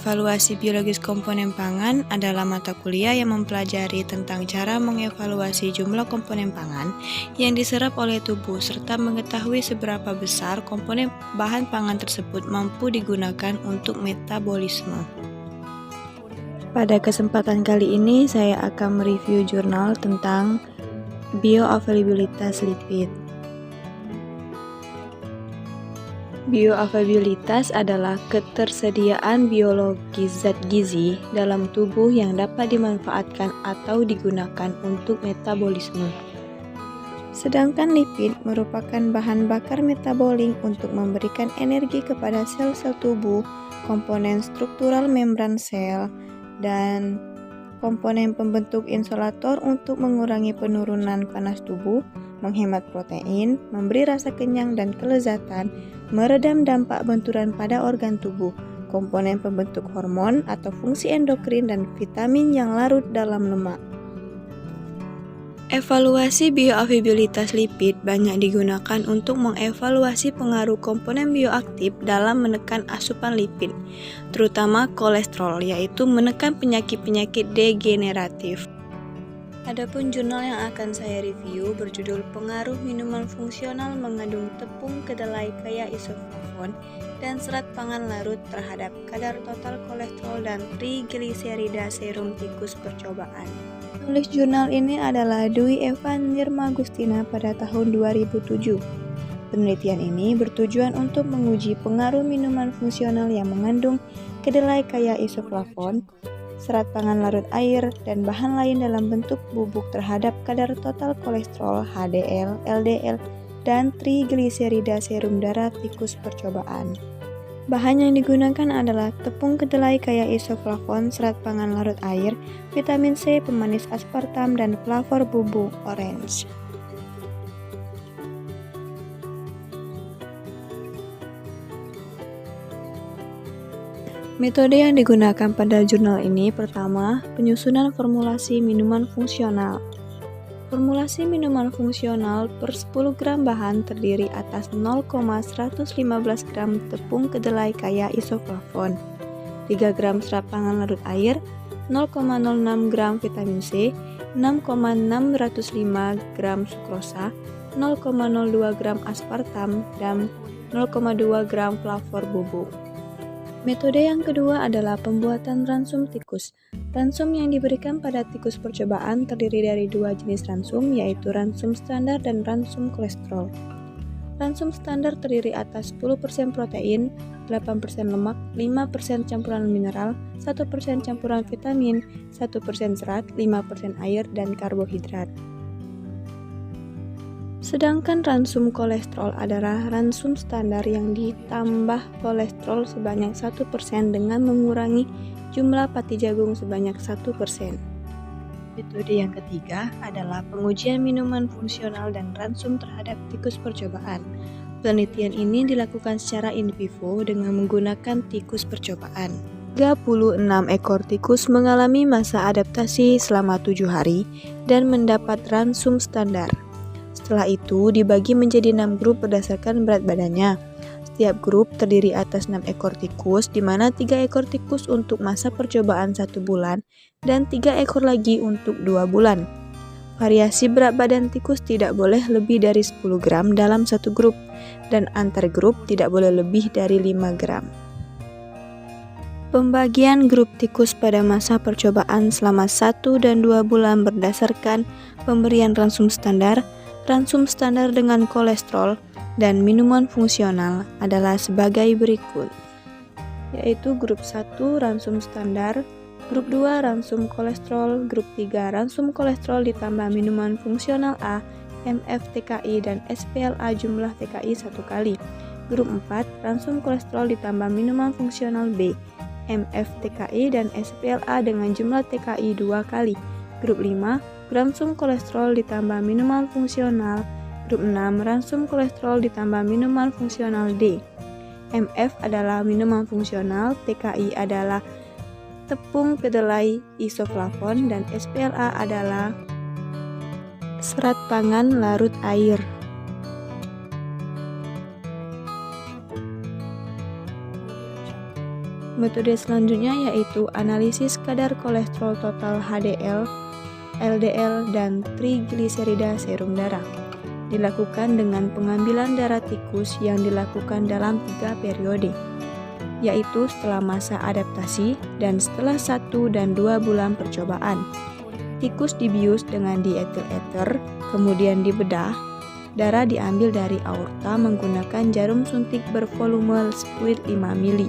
Evaluasi biologis komponen pangan adalah mata kuliah yang mempelajari tentang cara mengevaluasi jumlah komponen pangan yang diserap oleh tubuh serta mengetahui seberapa besar komponen bahan pangan tersebut mampu digunakan untuk metabolisme. Pada kesempatan kali ini saya akan mereview jurnal tentang bioavailabilitas lipid. Bioavailabilitas adalah ketersediaan biologis zat gizi dalam tubuh yang dapat dimanfaatkan atau digunakan untuk metabolisme. Sedangkan lipid merupakan bahan bakar metabolik untuk memberikan energi kepada sel-sel tubuh, komponen struktural membran sel, dan komponen pembentuk insulator untuk mengurangi penurunan panas tubuh, menghemat protein, memberi rasa kenyang dan kelezatan, meredam dampak benturan pada organ tubuh, komponen pembentuk hormon atau fungsi endokrin dan vitamin yang larut dalam lemak. Evaluasi bioavailabilitas lipid banyak digunakan untuk mengevaluasi pengaruh komponen bioaktif dalam menekan asupan lipid, terutama kolesterol, yaitu menekan penyakit-penyakit degeneratif. Adapun jurnal yang akan saya review berjudul Pengaruh Minuman Fungsional Mengandung Tepung Kedelai Kaya Isoflavon dan Serat Pangan Larut terhadap kadar total kolesterol dan trigliserida serum tikus percobaan. Penulis jurnal ini adalah Dwi Eva Nirmagustina pada tahun 2007. Penelitian ini bertujuan untuk menguji pengaruh minuman fungsional yang mengandung kedelai kaya isoflavon, serat pangan larut air, dan bahan lain dalam bentuk bubuk terhadap kadar total kolesterol HDL, LDL, dan trigliserida serum darah tikus percobaan. Bahan yang digunakan adalah tepung kedelai kaya isoflavon, serat pangan larut air, vitamin C, pemanis aspartam, dan flavor bubuk orange. Metode yang digunakan pada jurnal ini pertama, penyusunan formulasi minuman fungsional. Formulasi minuman fungsional per 10 gram bahan terdiri atas 0,115 gram tepung kedelai kaya isoflavon, 3 gram serat pangan larut air, 0,06 gram vitamin C, 6,605 gram sukrosa, 0,02 gram aspartam, dan 0,2 gram flavor bubuk. Metode yang kedua adalah pembuatan ransum tikus. Ransum yang diberikan pada tikus percobaan terdiri dari dua jenis ransum, yaitu ransum standar dan ransum kolesterol. Ransum standar terdiri atas 10% protein, 8% lemak, 5% campuran mineral, 1% campuran vitamin, 1% serat, 5% air, dan karbohidrat. Sedangkan ransum kolesterol adalah ransum standar yang ditambah kolesterol sebanyak 1% dengan mengurangi jumlah pati jagung sebanyak 1%. Metode yang ketiga adalah pengujian minuman fungsional dan ransum terhadap tikus percobaan. Penelitian ini dilakukan secara in vivo dengan menggunakan tikus percobaan. 36 ekor tikus mengalami masa adaptasi selama 7 hari dan mendapat ransum standar. Setelah itu dibagi menjadi 6 grup berdasarkan berat badannya. Setiap grup terdiri atas 6 ekor tikus, di mana 3 ekor tikus untuk masa percobaan 1 bulan dan 3 ekor lagi untuk 2 bulan. Variasi berat badan tikus tidak boleh lebih dari 10 gram dalam satu grup, dan antar grup tidak boleh lebih dari 5 gram. Pembagian grup tikus pada masa percobaan selama 1 dan 2 bulan berdasarkan pemberian ransum standar dengan kolesterol, dan minuman fungsional adalah sebagai berikut, yaitu grup 1 ransum standar, grup 2 ransum kolesterol, grup 3 ransum kolesterol ditambah minuman fungsional A, MF-TKI, dan SPLA jumlah TKI 1 kali, grup 4 ransum kolesterol ditambah minuman fungsional B, MF-TKI, dan SPLA dengan jumlah TKI 2 kali, grup 5 ransum kolesterol ditambah minuman fungsional, grup 6 ransum kolesterol ditambah minuman fungsional D. MF adalah minuman fungsional, TKI adalah tepung kedelai isoflavon, dan SPLA adalah serat pangan larut air. Metode selanjutnya yaitu analisis kadar kolesterol total HDL, LDL, dan trigliserida serum darah. Dilakukan dengan pengambilan darah tikus yang dilakukan dalam 3 periode, yaitu setelah masa adaptasi dan setelah 1 dan 2 bulan percobaan. Tikus dibius dengan dietil ether, kemudian dibedah. Darah diambil dari aorta menggunakan jarum suntik bervolume spuit 5 mili.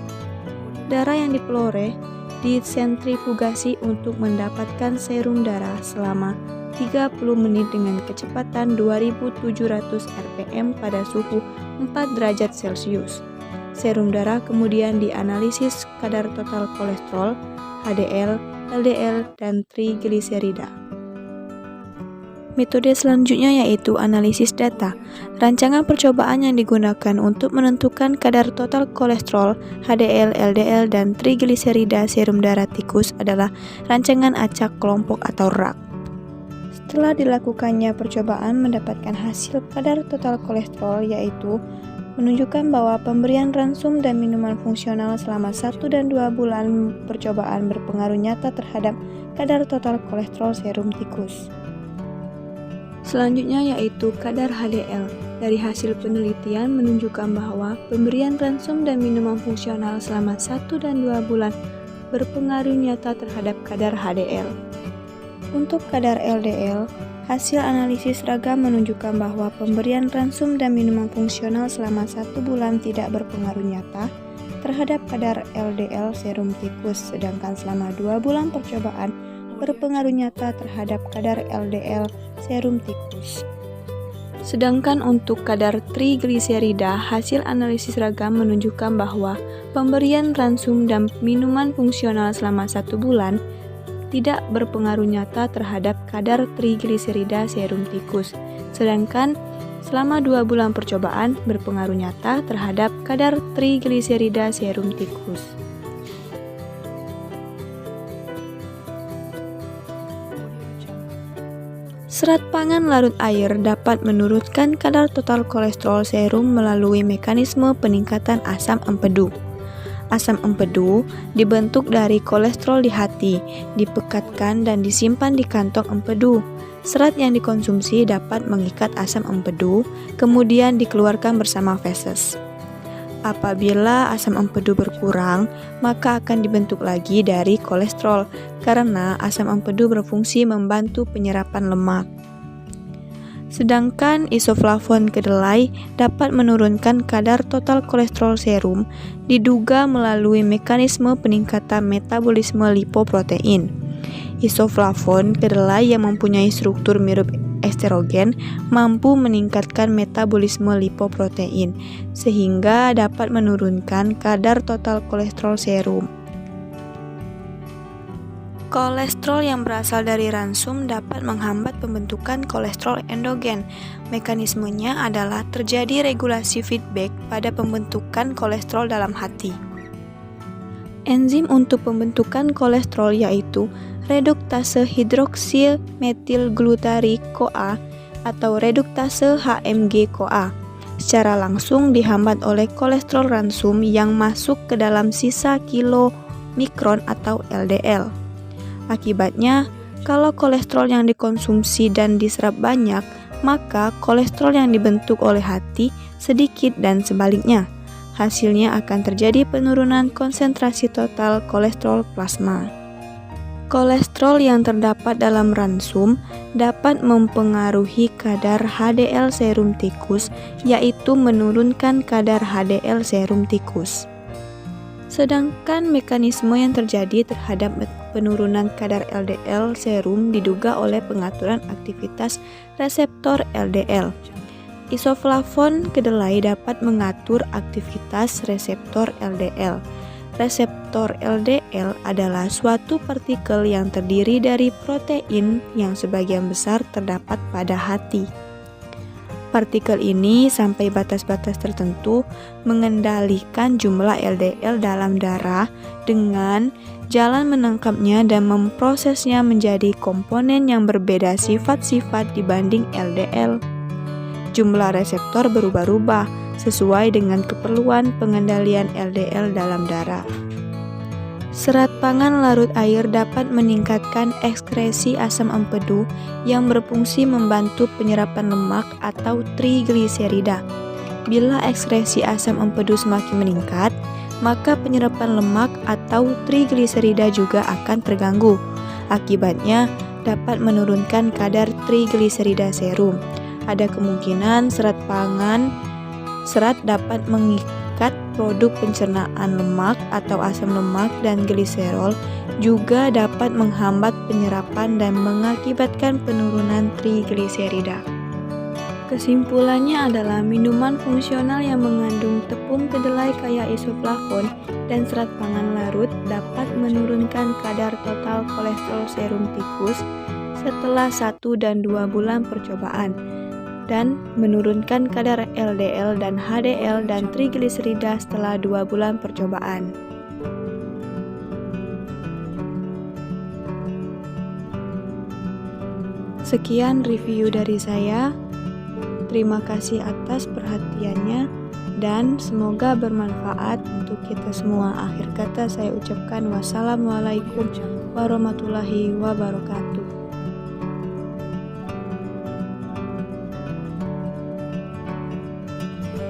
Darah yang dipelore disentrifugasi untuk mendapatkan serum darah selama 30 menit dengan kecepatan 2700 rpm pada suhu 4 derajat Celcius. Serum darah kemudian dianalisis kadar total kolesterol, HDL, LDL, dan trigliserida. Metode selanjutnya yaitu analisis data. Rancangan percobaan yang digunakan untuk menentukan kadar total kolesterol, HDL, LDL, dan trigliserida serum darah tikus adalah rancangan acak kelompok atau RAK. Setelah dilakukannya percobaan mendapatkan hasil kadar total kolesterol yaitu menunjukkan bahwa pemberian ransum dan minuman fungsional selama 1 dan 2 bulan percobaan berpengaruh nyata terhadap kadar total kolesterol serum tikus. Selanjutnya yaitu kadar HDL. Dari hasil penelitian menunjukkan bahwa pemberian ransum dan minuman fungsional selama 1 dan 2 bulan berpengaruh nyata terhadap kadar HDL. Untuk kadar LDL, hasil analisis ragam menunjukkan bahwa pemberian ransum dan minuman fungsional selama 1 bulan tidak berpengaruh nyata terhadap kadar LDL serum tikus, sedangkan selama 2 bulan percobaan berpengaruh nyata terhadap kadar LDL serum tikus. Sedangkan untuk kadar trigliserida, hasil analisis ragam menunjukkan bahwa pemberian ransum dan minuman fungsional selama 1 bulan tidak berpengaruh nyata terhadap kadar trigliserida serum tikus, sedangkan selama 2 bulan percobaan berpengaruh nyata terhadap kadar trigliserida serum tikus. Serat pangan larut air dapat menurunkan kadar total kolesterol serum melalui mekanisme peningkatan asam empedu. Asam empedu dibentuk dari kolesterol di hati, dipekatkan dan disimpan di kantong empedu. Serat yang dikonsumsi dapat mengikat asam empedu, kemudian dikeluarkan bersama feses. Apabila asam empedu berkurang, maka akan dibentuk lagi dari kolesterol, karena asam empedu berfungsi membantu penyerapan lemak. Sedangkan isoflavon kedelai dapat menurunkan kadar total kolesterol serum, diduga melalui mekanisme peningkatan metabolisme lipoprotein. Isoflavon kedelai yang mempunyai struktur mirip estrogen mampu meningkatkan metabolisme lipoprotein, sehingga dapat menurunkan kadar total kolesterol serum. Kolesterol yang berasal dari ransum dapat menghambat pembentukan kolesterol endogen. Mekanismenya adalah terjadi regulasi feedback pada pembentukan kolesterol dalam hati. Enzim untuk pembentukan kolesterol yaitu reduktase hidroksil metil glutarik CoA atau reduktase HMG CoA. Secara langsung dihambat oleh kolesterol ransum yang masuk ke dalam sisa kilomikron atau LDL. Akibatnya, kalau kolesterol yang dikonsumsi dan diserap banyak, maka kolesterol yang dibentuk oleh hati sedikit dan sebaliknya. Hasilnya akan terjadi penurunan konsentrasi total kolesterol plasma. Kolesterol yang terdapat dalam ransum dapat mempengaruhi kadar HDL serum tikus, yaitu menurunkan kadar HDL serum tikus. Sedangkan mekanisme yang terjadi terhadap penurunan kadar LDL serum diduga oleh pengaturan aktivitas reseptor LDL. Isoflavon kedelai dapat mengatur aktivitas reseptor LDL. Reseptor LDL adalah suatu partikel yang terdiri dari protein yang sebagian besar terdapat pada hati. Partikel ini sampai batas-batas tertentu mengendalikan jumlah LDL dalam darah dengan jalan menangkapnya dan memprosesnya menjadi komponen yang berbeda sifat-sifat dibanding LDL. Jumlah reseptor berubah-ubah sesuai dengan keperluan pengendalian LDL dalam darah. Serat pangan larut air dapat meningkatkan ekskresi asam empedu yang berfungsi membantu penyerapan lemak atau trigliserida. Bila ekskresi asam empedu semakin meningkat, maka penyerapan lemak atau trigliserida juga akan terganggu. Akibatnya, dapat menurunkan kadar trigliserida serum. Ada kemungkinan serat dapat mengikat produk pencernaan lemak atau asam lemak, dan gliserol juga dapat menghambat penyerapan dan mengakibatkan penurunan trigliserida. Kesimpulannya adalah minuman fungsional yang mengandung tepung kedelai kaya isoflavon dan serat pangan larut dapat menurunkan kadar total kolesterol serum tikus setelah 1 dan 2 bulan percobaan, dan menurunkan kadar LDL dan HDL dan trigliserida setelah 2 bulan percobaan. Sekian review dari saya. Terima kasih atas perhatiannya dan semoga bermanfaat untuk kita semua. Akhir kata saya ucapkan wassalamualaikum warahmatullahi wabarakatuh.